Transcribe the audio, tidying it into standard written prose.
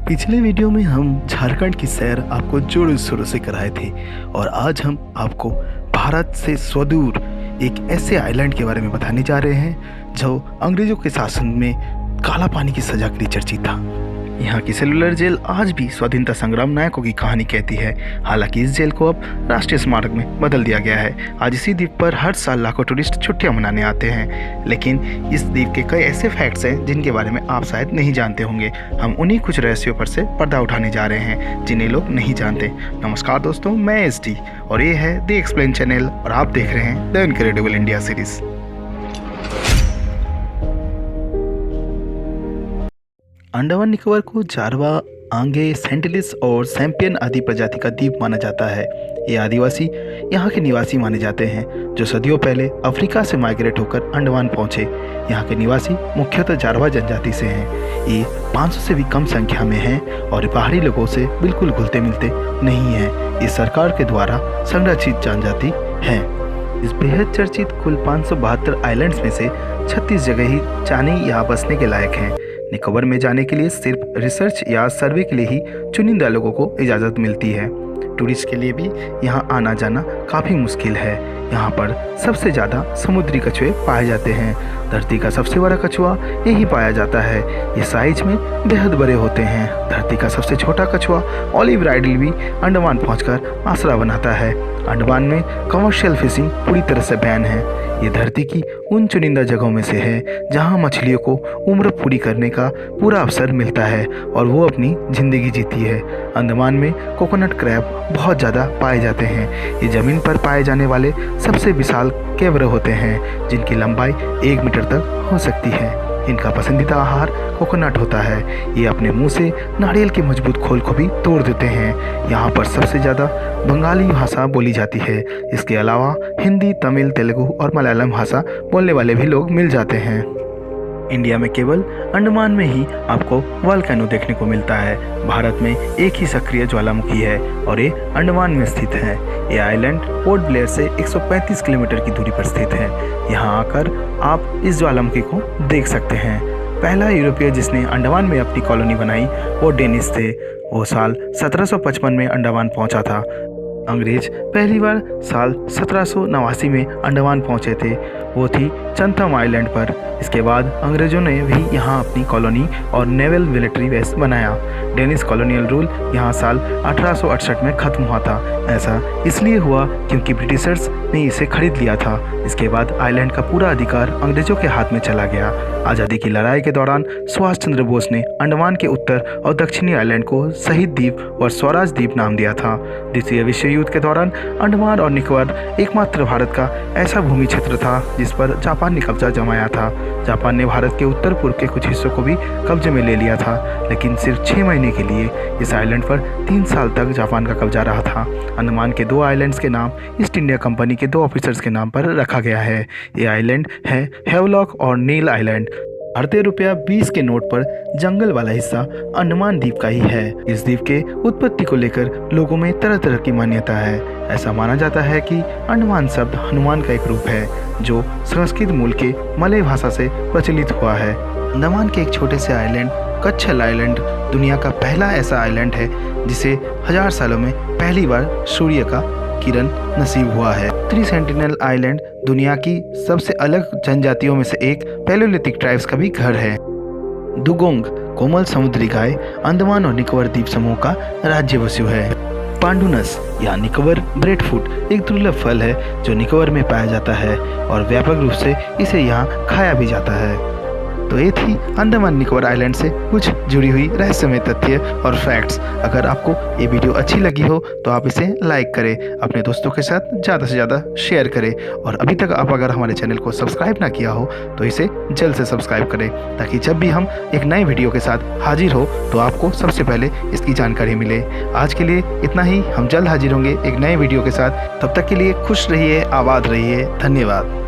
पिछले वीडियो में हम झारखंड की सैर आपको जोरों शोरों से कराए थे और आज हम आपको भारत से सुदूर एक ऐसे आइलैंड के बारे में बताने जा रहे हैं जो अंग्रेज़ों के शासन में काला पानी की सज़ा के लिए चर्चित था। यहाँ की सेलुलर जेल आज भी स्वाधीनता संग्राम नायकों की कहानी कहती है। हालांकि इस जेल को अब राष्ट्रीय स्मारक में बदल दिया गया है। आज इसी द्वीप पर हर साल लाखों टूरिस्ट छुट्टियां मनाने आते हैं, लेकिन इस द्वीप के कई ऐसे फैक्ट्स हैं जिनके बारे में आप शायद नहीं जानते होंगे। हम उन्हीं कुछ रहस्यों पर से पर्दा उठाने जा रहे हैं जिन्हें लोग नहीं जानते। नमस्कार दोस्तों, मैं एसटी और ये है द एक्सप्लेन चैनल और आप देख रहे हैं the incredible India series. Andaman Nicobar को जारवा, आंगे, सेंटिलिस और सैम्पियन आदि प्रजाति का द्वीप माना जाता है। ये आदिवासी यहाँ के निवासी माने जाते हैं जो सदियों पहले अफ्रीका से माइग्रेट होकर अंडमान पहुँचे। यहाँ के निवासी मुख्यतः जारवा जनजाति से हैं। ये 500 से भी कम संख्या में हैं और पहाड़ी लोगों से बिल्कुल घुलते मिलते नहीं हैं। ये सरकार के द्वारा संरक्षित जनजाति है। इस बेहद चर्चित कुल 572 आइलैंड्स में से 36 जगह ही जाने या बसने के लायक हैं। निकोबार में जाने के लिए सिर्फ रिसर्च या सर्वे के लिए ही चुनिंदा लोगों को इजाज़त मिलती है। टूरिस्ट के लिए भी यहाँ आना जाना काफ़ी मुश्किल है। यहाँ पर सबसे ज़्यादा समुद्री कछुए पाए जाते हैं। धरती का सबसे बड़ा कछुआ यही पाया जाता है। ये साइज में बेहद बड़े होते हैं। धरती का सबसे छोटा कछुआ ऑलिव राइडल भी अंडमान पहुंचकर आसरा बनाता है। अंडमान में कमर्शियल फिशिंग पूरी तरह से बैन है। ये धरती की उन चुनिंदा जगहों में से है जहां मछलियों को उम्र पूरी करने का पूरा अवसर मिलता है और वो अपनी ज़िंदगी जीती है। अंडमान में कोकोनट क्रैब बहुत ज़्यादा पाए जाते हैं। ये ज़मीन पर पाए जाने वाले सबसे विशाल केब्र होते हैं जिनकी लंबाई 1 मीटर तक हो सकती है। इनका पसंदीदा आहार कोकोनट होता है। ये अपने मुंह से नारियल के मजबूत खोल को भी तोड़ देते हैं। यहाँ पर सबसे ज़्यादा बंगाली भाषा बोली जाती है। इसके अलावा हिंदी, तमिल, तेलुगु और मलयालम भाषा बोलने वाले भी लोग मिल जाते हैं। इंडिया में केवल अंडमान में ही आपको वोल्केनो देखने को मिलता है। भारत में एक ही सक्रिय ज्वालामुखी है और ये अंडमान में स्थित है। ये आइलैंड पोर्ट ब्लेयर से 135 किलोमीटर की दूरी पर स्थित है। यहाँ आकर आप इस ज्वालामुखी को देख सकते हैं। पहला यूरोपीय जिसने अंडमान में अपनी कॉलोनी बनाई वो डेनिस थे। वो साल 1755 में अंडमान पहुँचा था। अंग्रेज पहली बार साल 1789 में अंडमान पहुंचे थे। वो थी चंथम आइलैंड पर। इसके बाद अंग्रेजों ने भी यहाँ अपनी कॉलोनी और नेवल मिलिट्री बेस बनाया। डेनिस कॉलोनियल रूल यहाँ साल 1868 में ख़त्म हुआ था। ऐसा इसलिए हुआ क्योंकि ब्रिटिशर्स ने इसे खरीद लिया था। इसके बाद आइलैंड का पूरा अधिकार अंग्रेजों के हाथ में चला गया। आज़ादी की लड़ाई के दौरान सुभाष चंद्र बोस ने अंडमान के उत्तर और दक्षिणी आइलैंड को शहीद द्वीप और स्वराज द्वीप नाम दिया था। द्वितीय विश्व युद्ध के दौरान अंडमान और निकोबार एकमात्र भारत का ऐसा भूमि क्षेत्र था जिस पर जापान ने कब्जा जमाया था। जापान ने भारत के उत्तर पूर्व के कुछ हिस्सों को भी कब्जे में ले लिया था, लेकिन सिर्फ 6 महीने के लिए। इस आइलैंड पर 3 साल तक जापान का कब्जा रहा था। अंडमान के 2 आइलैंड्स के नाम ईस्ट इंडिया कंपनी के 2 ऑफिसर्स के नाम पर रखा गया है। ये आइलैंड है हेवलॉक और नील आइलैंड। भारतीय रुपया 20 के नोट पर जंगल वाला हिस्सा अंडमान द्वीप का ही है। इस द्वीप के उत्पत्ति को लेकर लोगों में तरह तरह की मान्यता है। ऐसा माना जाता है कि अंडमान शब्द हनुमान का एक रूप है जो संस्कृत मूल के मलय भाषा से प्रचलित हुआ है। अंडमान के एक छोटे से आइलैंड कच्छल आइलैंड दुनिया का पहला ऐसा आइलैंड है जिसे 1000 सालों में पहली बार सूर्य का किरण नसीब हुआ है। 3 सेंटिनल आइलैंड दुनिया की सबसे अलग जनजातियों में से एक पैलियोलिथिक ट्राइब्स का भी घर है। दुगोंग कोमल समुद्री गाय अंडमान और निकोबार द्वीप समूह का राज्य पशु है। पांडुनस या निकोबार ब्रेडफ्रूट एक दुर्लभ फल है जो निकोबार में पाया जाता है और व्यापक रूप से इसे यहाँ खाया भी जाता है। तो ये थी अंडमान निकोबार आइलैंड से कुछ जुड़ी हुई रहस्यमय तथ्य और फैक्ट्स। अगर आपको ये वीडियो अच्छी लगी हो तो आप इसे लाइक करें, अपने दोस्तों के साथ ज़्यादा से ज़्यादा शेयर करें और अभी तक आप अगर हमारे चैनल को सब्सक्राइब ना किया हो तो इसे जल्द से सब्सक्राइब करें ताकि जब भी हम एक नए वीडियो के साथ हाजिर हो तो आपको सबसे पहले इसकी जानकारी मिले। आज के लिए इतना ही। हम जल्द हाजिर होंगे एक नए वीडियो के साथ। तब तक के लिए खुश रहिए, आबाद रहिए। धन्यवाद।